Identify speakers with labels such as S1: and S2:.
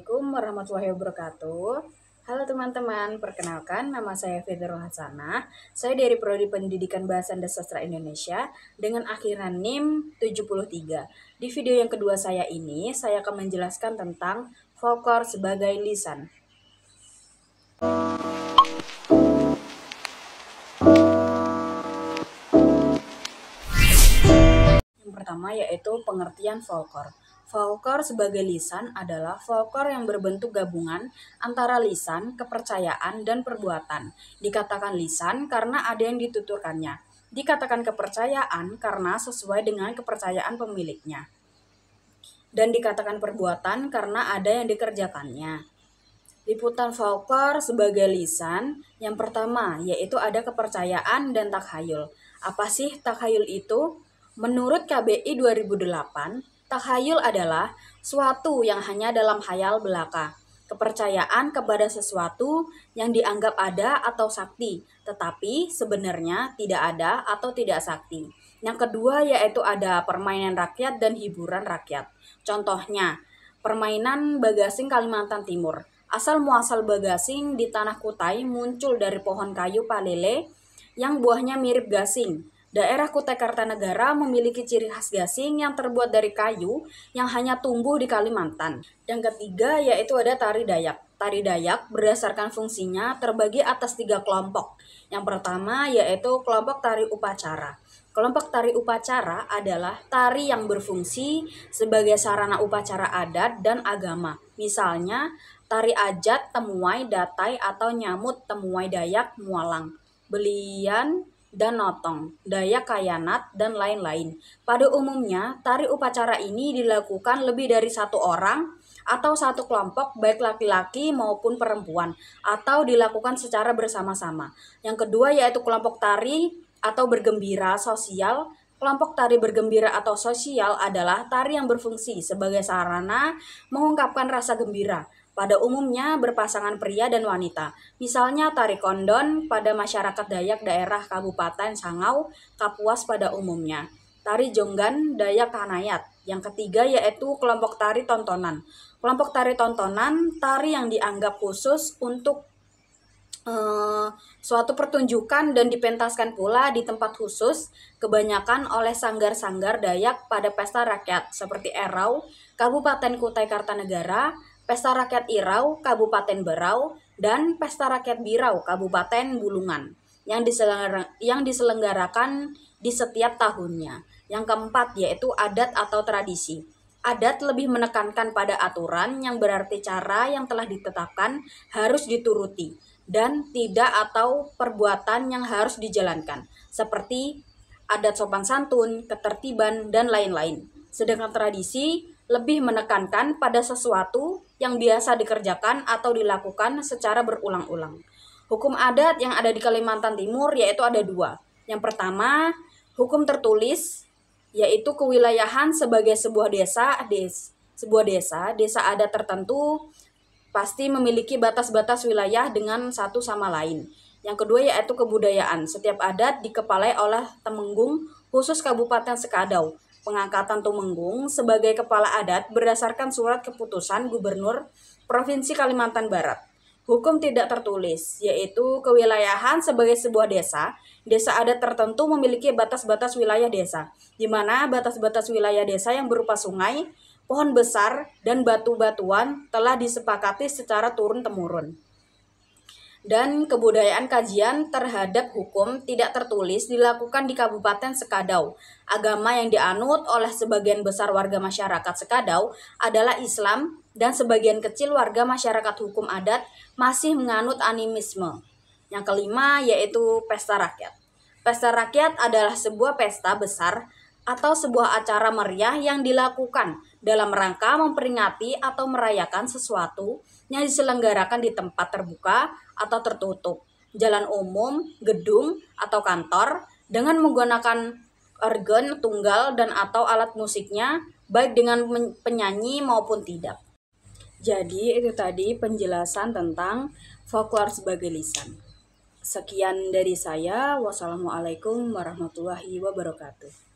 S1: Assalamualaikum warahmatullahi wabarakatuh. Halo teman-teman, perkenalkan nama saya Federul Hasanah. Saya dari Prodi Pendidikan Bahasa dan Sastra Indonesia dengan akhiran NIM 73. Di video yang kedua saya ini, saya akan menjelaskan tentang folklore sebagai lisan. Yang pertama yaitu pengertian folklore. Folklore sebagai lisan adalah folklore yang berbentuk gabungan antara lisan, kepercayaan, dan perbuatan. Dikatakan lisan karena ada yang dituturkannya. Dikatakan kepercayaan karena sesuai dengan kepercayaan pemiliknya. Dan dikatakan perbuatan karena ada yang dikerjakannya. Liputan folklore sebagai lisan, yang pertama yaitu ada kepercayaan dan takhayul. Apa sih takhayul itu? Menurut KBI 2008, takhayul adalah suatu yang hanya dalam khayal belaka. Kepercayaan kepada sesuatu yang dianggap ada atau sakti, tetapi sebenarnya tidak ada atau tidak sakti. Yang kedua yaitu ada permainan rakyat dan hiburan rakyat. Contohnya, permainan bagasing Kalimantan Timur. Asal muasal bagasing di tanah Kutai muncul dari pohon kayu palele yang buahnya mirip gasing. Daerah Kutai Kartanegara memiliki ciri khas gasing yang terbuat dari kayu yang hanya tumbuh di Kalimantan. Yang ketiga yaitu ada tari Dayak. Tari Dayak berdasarkan fungsinya terbagi atas 3 kelompok. Yang pertama yaitu kelompok tari upacara. Kelompok tari upacara adalah tari yang berfungsi sebagai sarana upacara adat dan agama. Misalnya, tari ajat, temuai, datai, atau nyamut, temuai Dayak, mualang, belian, dan notong, Dayak Kayanat, dan lain-lain. Pada umumnya, tari upacara ini dilakukan lebih dari 1 orang atau 1 kelompok baik laki-laki maupun perempuan atau dilakukan secara bersama-sama. Yang kedua yaitu kelompok tari atau bergembira sosial. Kelompok tari bergembira atau sosial adalah tari yang berfungsi sebagai sarana mengungkapkan rasa gembira. Pada umumnya berpasangan pria dan wanita. Misalnya tari kondon pada masyarakat Dayak daerah Kabupaten Sangau, Kapuas pada umumnya. Tari jonggan Dayak Kanayat. Yang ketiga yaitu kelompok tari tontonan. Kelompok tari tontonan, tari yang dianggap khusus untuk suatu pertunjukan dan dipentaskan pula di tempat khusus, kebanyakan oleh sanggar-sanggar Dayak pada pesta rakyat seperti Erau, Kabupaten Kutai Kartanegara, Pesta Rakyat Irau, Kabupaten Berau, dan Pesta Rakyat Birau, Kabupaten Bulungan, yang diselenggarakan di setiap tahunnya. Yang keempat yaitu adat atau tradisi. Adat lebih menekankan pada aturan yang berarti cara yang telah ditetapkan harus dituruti dan tidak atau perbuatan yang harus dijalankan, seperti adat sopan santun, ketertiban, dan lain-lain. Sedangkan tradisi lebih menekankan pada sesuatu yang biasa dikerjakan atau dilakukan secara berulang-ulang. Hukum adat yang ada di Kalimantan Timur yaitu ada 2. Yang pertama, hukum tertulis, yaitu kewilayahan sebagai sebuah desa adat tertentu pasti memiliki batas-batas wilayah dengan satu sama lain. Yang kedua yaitu kebudayaan. Setiap adat dikepalai oleh Temenggung khusus Kabupaten Sekadau. Pengangkatan Tumenggung sebagai kepala adat berdasarkan surat keputusan Gubernur Provinsi Kalimantan Barat. Hukum tidak tertulis, yaitu kewilayahan sebagai sebuah desa adat tertentu memiliki batas-batas wilayah desa, di mana batas-batas wilayah desa yang berupa sungai, pohon besar, dan batu-batuan telah disepakati secara turun-temurun. Dan kebudayaan kajian terhadap hukum tidak tertulis dilakukan di Kabupaten Sekadau. Agama yang dianut oleh sebagian besar warga masyarakat Sekadau adalah Islam dan sebagian kecil warga masyarakat hukum adat masih menganut animisme. Yang kelima yaitu pesta rakyat. Pesta rakyat adalah sebuah pesta besar atau sebuah acara meriah yang dilakukan dalam rangka memperingati atau merayakan sesuatu yang diselenggarakan di tempat terbuka atau tertutup, jalan umum, gedung, atau kantor dengan menggunakan organ tunggal dan atau alat musiknya baik dengan penyanyi maupun tidak. Jadi itu tadi penjelasan tentang folklore sebagai lisan. Sekian dari saya. Wassalamualaikum warahmatullahi wabarakatuh.